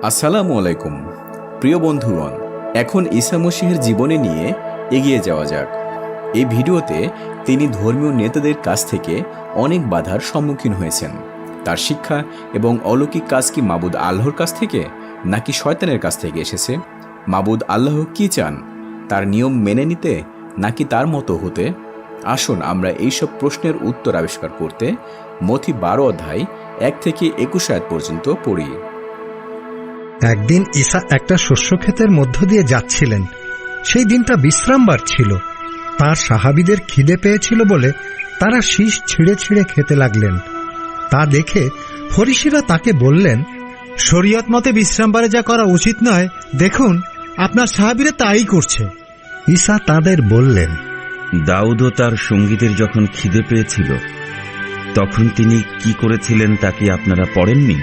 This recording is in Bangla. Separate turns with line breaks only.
আসসালামু আলাইকুম প্রিয় বন্ধুগণ, এখন ঈসা মসীহের জীবনে নিয়ে এগিয়ে যাওয়া যাক। এই ভিডিওতে তিনি ধর্মীয় নেতাদের কাছ থেকে অনেক বাধার সম্মুখীন হয়েছেন। তার শিক্ষা এবং অলৌকিক কাজ কি মাবুদ আল্লাহর কাছ থেকে নাকি শয়তানের কাছ থেকে এসেছে? মাবুদ আল্লাহ কি চান, তার নিয়ম মেনে নিতে নাকি তার মতো হতে? আসুন আমরা এইসব প্রশ্নের উত্তর আবিষ্কার করতে মথি 12 অধ্যায় 1 থেকে 21 আয়াত পর্যন্ত পড়ি।
একদিন ঈসা একটা শস্যক্ষেতের মধ্য দিয়ে যাচ্ছিলেন। সেই দিনটা বিশ্রামবার ছিল। তার সাহাবীদের খিদে পেয়েছিল বলে তারা শীষ ছিঁড়ে ছিঁড়ে খেতে লাগলেন। তা দেখে ফরিসিরা তাকে বললেন,
শরীয়ত মতে বিশ্রামবারে যা করা উচিত নয়, দেখুন আপনার সাহাবীরা তাই করছে।
ঈসা তাদের বললেন,
দাউদও তার সঙ্গীদের যখন খিদে পেয়েছিল তখন তিনি কি করেছিলেন তা কি আপনারা পড়েননি?